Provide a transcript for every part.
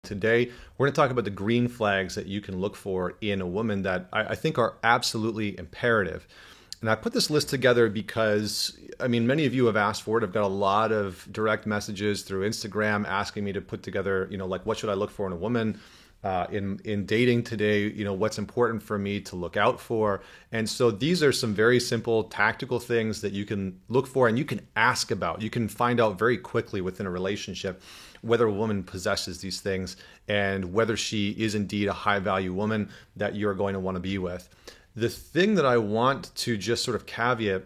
Today, we're going to talk about the green flags that you can look for in a woman that I think are absolutely imperative. And I put this list together because, I mean, many of you have asked for it. I've got a lot of direct messages through Instagram asking me to put together, like what should I look for in a woman? In dating today, what's important for me to look out for. And so these are some very simple tactical things that you can look for and you can ask about. You can find out very quickly within a relationship whether a woman possesses these things and whether she is indeed a high value woman that you're going to want to be with. The thing that I want to just sort of caveat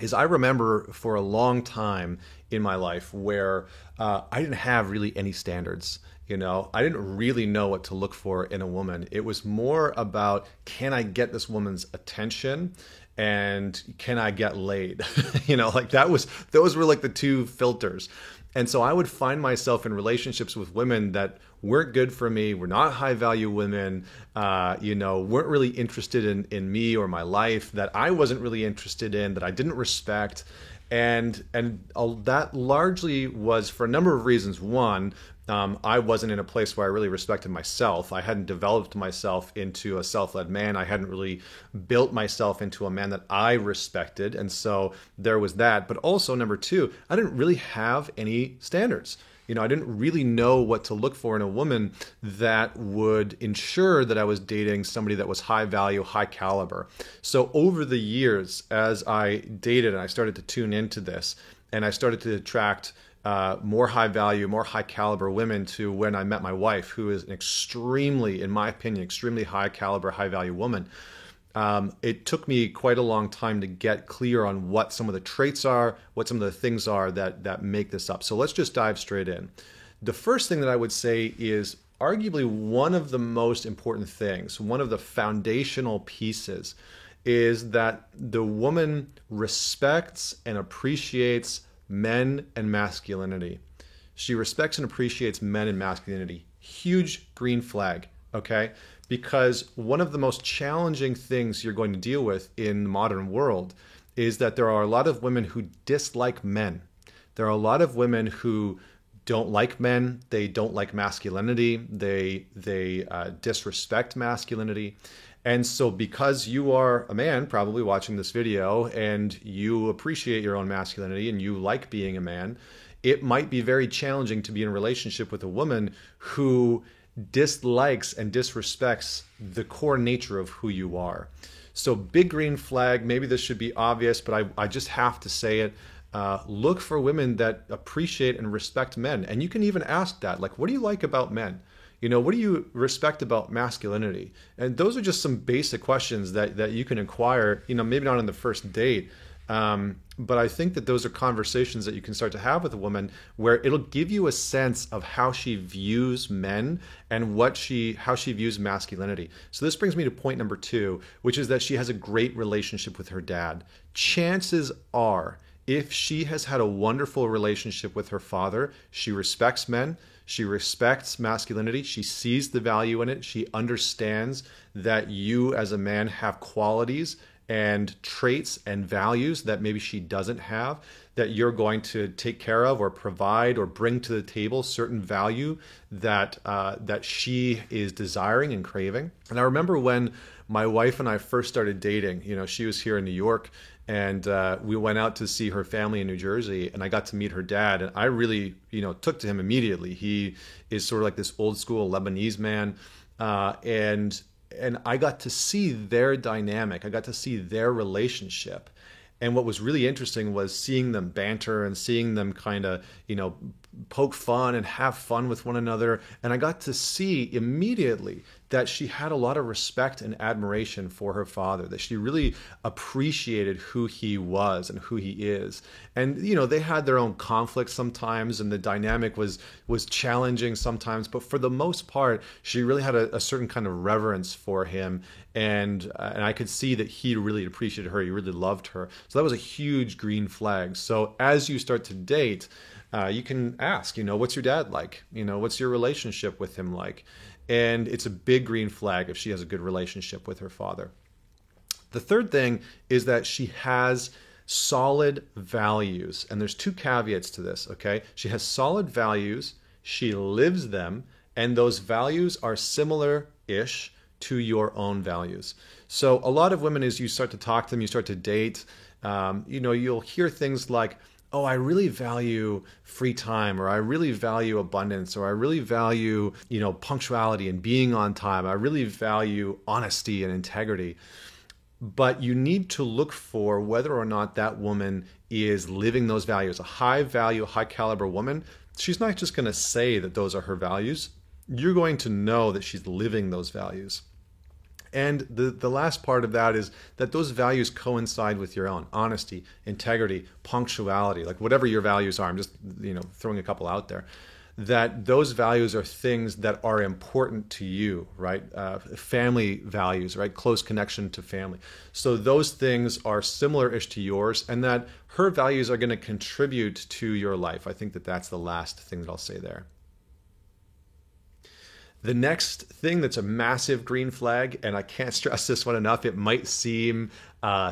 is I remember for a long time in my life where I didn't have really any standards. I didn't really know what to look for in a woman. It was more about, can I get this woman's attention and can I get laid? Those were like the two filters. And so I would find myself in relationships with women that weren't good for me, were not high value women, weren't really interested in me or my life, that I wasn't really interested in, that I didn't respect. And that largely was for a number of reasons. One, I wasn't in a place where I really respected myself. I hadn't developed myself into a self-led man. I hadn't really built myself into a man that I respected. And so there was that. But also, number two, I didn't really have any standards. I didn't really know what to look for in a woman that would ensure that I was dating somebody that was high value, high caliber. So over the years, as I dated and I started to tune into this, and I started to attract more high value, more high caliber women to when I met my wife, who is an extremely, in my opinion, extremely high caliber, high value woman. It took me quite a long time to get clear on what some of the traits are, what some of the things are that make this up. So let's just dive straight in. The first thing that I would say is arguably one of the most important things, one of the foundational pieces, is that the woman respects and appreciates men and masculinity. She respects and appreciates men and masculinity. Huge green flag, okay? Because one of the most challenging things you're going to deal with in the modern world is that there are a lot of women who dislike men. There are a lot of women who don't like men. They don't like masculinity. They disrespect masculinity. And so because you are a man probably watching this video and you appreciate your own masculinity and you like being a man, it might be very challenging to be in a relationship with a woman who dislikes and disrespects the core nature of who you are. So big green flag, maybe this should be obvious, but I just have to say it. Look for women that appreciate and respect men. And you can even ask that, like, what do you like about men? What do you respect about masculinity? And those are just some basic questions that you can inquire, maybe not on the first date. But I think that those are conversations that you can start to have with a woman where it'll give you a sense of how she views men and how she views masculinity. So this brings me to point number two, which is that she has a great relationship with her dad. Chances are, if she has had a wonderful relationship with her father, she respects men, she respects masculinity, she sees the value in it, she understands that you as a man have qualities and traits and values that maybe she doesn't have, that you're going to take care of or provide or bring to the table certain value that she is desiring and craving. And I remember when my wife and I first started dating, she was here in New York and we went out to see her family in New Jersey and I got to meet her dad. And I really, took to him immediately. He is sort of like this old school Lebanese man. And I got to see their dynamic. I got to see their relationship. And what was really interesting was seeing them banter and seeing them kind of, poke fun and have fun with one another. And I got to see immediately that she had a lot of respect and admiration for her father, that she really appreciated who he was and who he is. And, they had their own conflicts sometimes and the dynamic was challenging sometimes. But for the most part, she really had a certain kind of reverence for him. And I could see that he really appreciated her. He really loved her. So that was a huge green flag. So as you start to date, you can ask, what's your dad like? What's your relationship with him like? And it's a big green flag if she has a good relationship with her father. The third thing is that she has solid values. And there's two caveats to this, okay? She has solid values, she lives them, And those values are similar-ish to your own values. So a lot of women, as you start to talk to them, you start to date, you'll hear things like, oh, I really value free time, or I really value abundance, or I really value, punctuality and being on time. I really value honesty and integrity. But you need to look for whether or not that woman is living those values. A high value, high caliber woman, she's not just going to say that those are her values. You're going to know that she's living those values. And the last part of that is that those values coincide with your own honesty, integrity, punctuality, like whatever your values are. I'm just, throwing a couple out there. That those values are things that are important to you, right? Family values, right? Close connection to family. So those things are similar-ish to yours, and that her values are going to contribute to your life. I think that that's the last thing that I'll say there. The next thing that's a massive green flag, and I can't stress this one enough, it might seem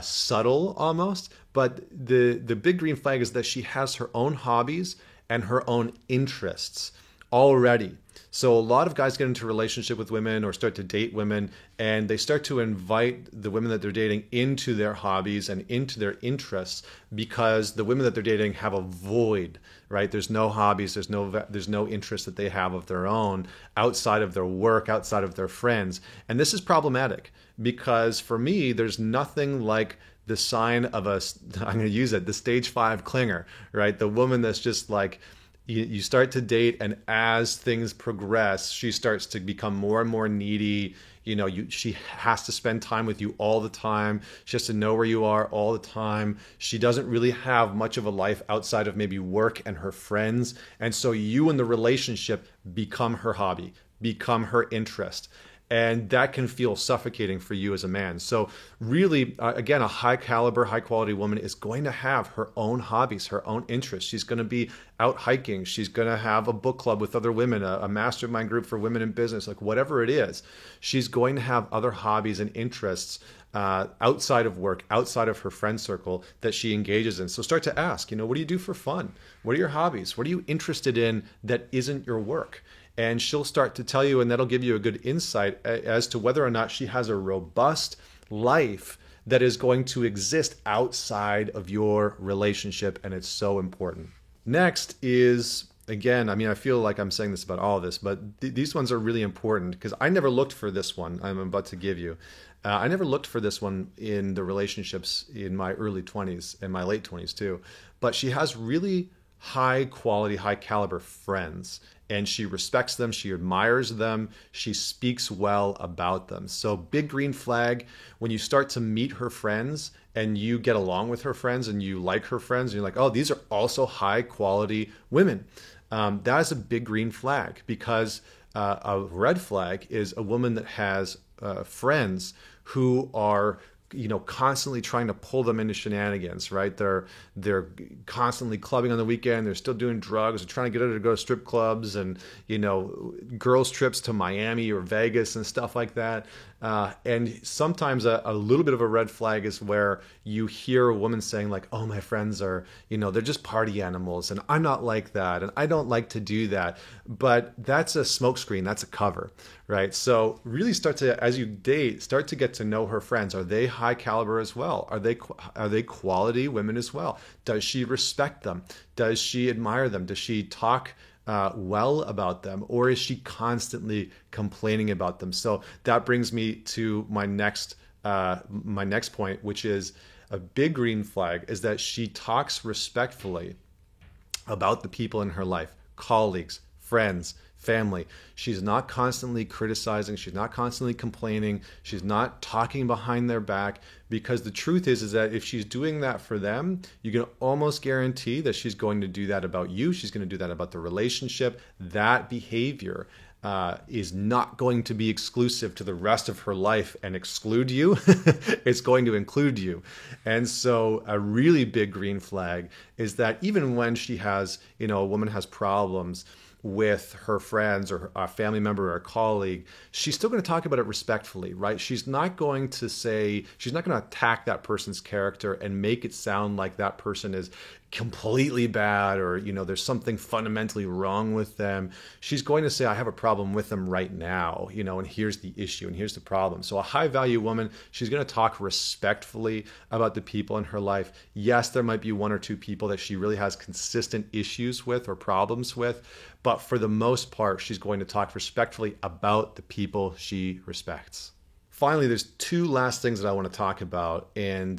subtle almost, but the big green flag is that she has her own hobbies and her own interests already. So a lot of guys get into a relationship with women or start to date women, and they start to invite the women that they're dating into their hobbies and into their interests because the women that they're dating have a void, right? There's no hobbies, there's no interest that they have of their own outside of their work, outside of their friends. And this is problematic because for me, there's nothing like the sign of I'm going to use it, the stage 5 clinger, right? The woman that's just like, you start to date, and as things progress, she starts to become more and more needy. She has to spend time with you all the time. She has to know where you are all the time. She doesn't really have much of a life outside of maybe work and her friends. And so you in the relationship become her hobby, become her interest. And that can feel suffocating for you as a man. So really, again, a high caliber, high quality woman is going to have her own hobbies, her own interests. She's going to be out hiking. She's going to have a book club with other women, a mastermind group for women in business, like whatever it is. She's going to have other hobbies and interests outside of work, outside of her friend circle that she engages in. So start to ask, what do you do for fun? What are your hobbies? What are you interested in that isn't your work? And she'll start to tell you, and that'll give you a good insight as to whether or not she has a robust life that is going to exist outside of your relationship, and it's so important. Next is, again, I feel like I'm saying this about all of this, but these ones are really important because I never looked for this one I'm about to give you. I never looked for this one in the relationships in my early 20s and my late 20s too, but she has really high quality, high caliber friends, and she respects them, she admires them, she speaks well about them. So big green flag, when you start to meet her friends and you get along with her friends and you like her friends, and you're like, oh, these are also high quality women. That is a big green flag, because a red flag is a woman that has friends who are constantly trying to pull them into shenanigans, right? They're constantly clubbing on the weekend. They're still doing drugs. They're trying to get her to go to strip clubs and, girls trips to Miami or Vegas and stuff like that. And sometimes a little bit of a red flag is where you hear a woman saying like, oh, my friends are, they're just party animals and I'm not like that. And I don't like to do that. But that's a smokescreen. That's a cover, right? So really as you date, start to get to know her friends. Are they high caliber as well? Are they quality women as well? Does she respect them? Does she admire them? Does she talk well about them, or is she constantly complaining about them? So that brings me to my next point, which is a big green flag, is that she talks respectfully about the people in her life, colleagues, friends, family. She's not constantly criticizing. She's not constantly complaining. She's not talking behind their back, because the truth is that if she's doing that for them, you can almost guarantee that she's going to do that about you. She's going to do that about the relationship. That behavior is not going to be exclusive to the rest of her life and exclude you. It's going to include you. And so a really big green flag is that even when she has, a woman has problems with her friends or a family member or a colleague, she's still going to talk about it respectfully, right? She's not going to attack that person's character and make it sound like that person is completely bad, or there's something fundamentally wrong with them. She's going to say, I have a problem with them right now, and here's the issue and here's the problem. So a high value woman, she's going to talk respectfully about the people in her life. Yes, there might be one or two people that she really has consistent issues with or problems with, but for the most part, she's going to talk respectfully about the people she respects. Finally, there's two last things that I want to talk about, and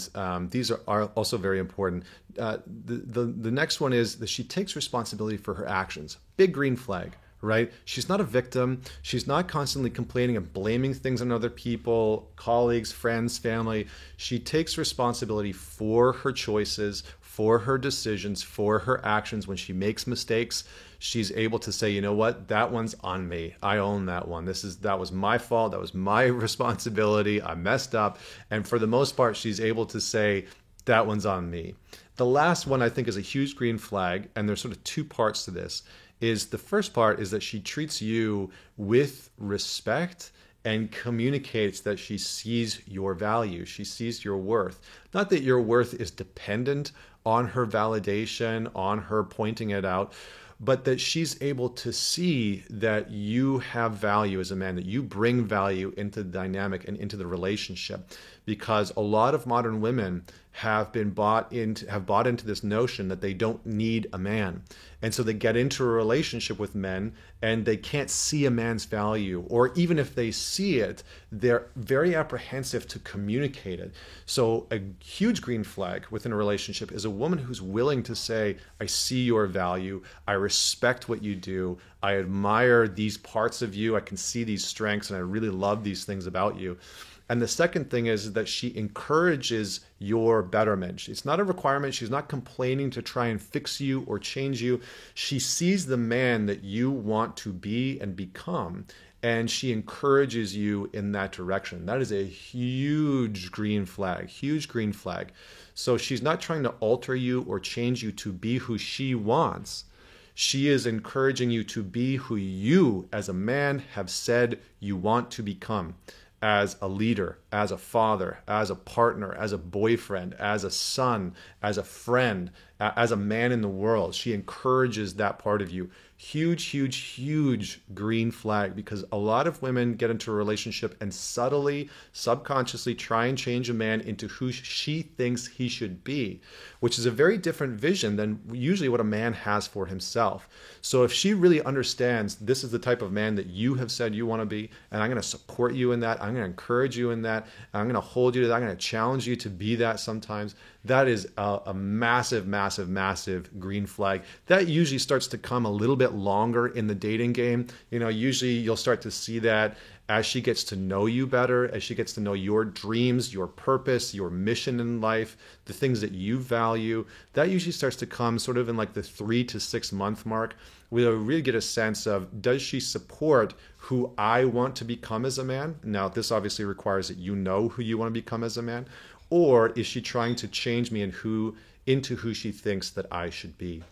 these are also very important. The next one is that she takes responsibility for her actions. Big green flag, right? She's not a victim. She's not constantly complaining and blaming things on other people, colleagues, friends, family. She takes responsibility for her choices, for her decisions, for her actions. When she makes mistakes, she's able to say, you know what, that one's on me. I own that one. That was my fault. That was my responsibility. I messed up. And for the most part, she's able to say, that one's on me. The last one I think is a huge green flag, and there's sort of two parts to this. Is the first part is that she treats you with respect and communicates that she sees your value. She sees your worth. Not that your worth is dependent on her validation, on her pointing it out, but that she's able to see that you have value as a man, that you bring value into the dynamic and into the relationship. Because a lot of modern women have bought into this notion that they don't need a man. And so they get into a relationship with men and they can't see a man's value, or even if they see it, they're very apprehensive to communicate it. So a huge green flag within a relationship is a woman who's willing to say, I see your value, I respect what you do, I admire these parts of you, I can see these strengths, and I really love these things about you. And the second thing is that she encourages your betterment. It's not a requirement. She's not complaining to try and fix you or change you. She sees the man that you want to be and become, and she encourages you in that direction. That is a huge green flag, huge green flag. So she's not trying to alter you or change you to be who she wants. She is encouraging you to be who you, as a man, have said you want to become. As a leader, as a father, as a partner, as a boyfriend, as a son, as a friend, as a man in the world. She encourages that part of you. Huge, huge, huge green flag, because a lot of women get into a relationship and subtly, subconsciously try and change a man into who she thinks he should be, which is a very different vision than usually what a man has for himself. So if she really understands this is the type of man that you have said you want to be, and I'm going to support you in that, I'm going to encourage you in that, I'm going to hold you to that, I'm going to challenge you to be that sometimes, that is a massive, massive, massive green flag. That usually starts to come a little bit longer in the dating game. Usually you'll start to see that as she gets to know you better, as she gets to know your dreams, your purpose, your mission in life, the things that you value. That usually starts to come sort of in like the 3 to 6 month mark. We'll really get a sense of, does she support who I want to become as a man? Now, this obviously requires that you know who you want to become as a man. Or is she trying to change me into who she thinks that I should be?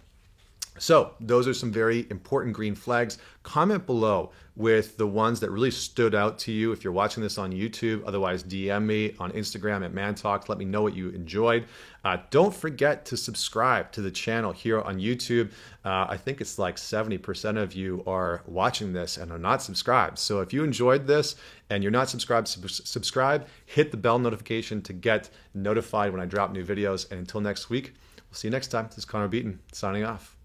So those are some very important green flags. Comment below with the ones that really stood out to you if you're watching this on YouTube. Otherwise, DM me on Instagram at ManTalks. Let me know what you enjoyed. Don't forget to subscribe to the channel here on YouTube. I think it's like 70% of you are watching this and are not subscribed. So if you enjoyed this and you're not subscribed, subscribe. Hit the bell notification to get notified when I drop new videos. And until next week, we'll see you next time. This is Connor Beaton signing off.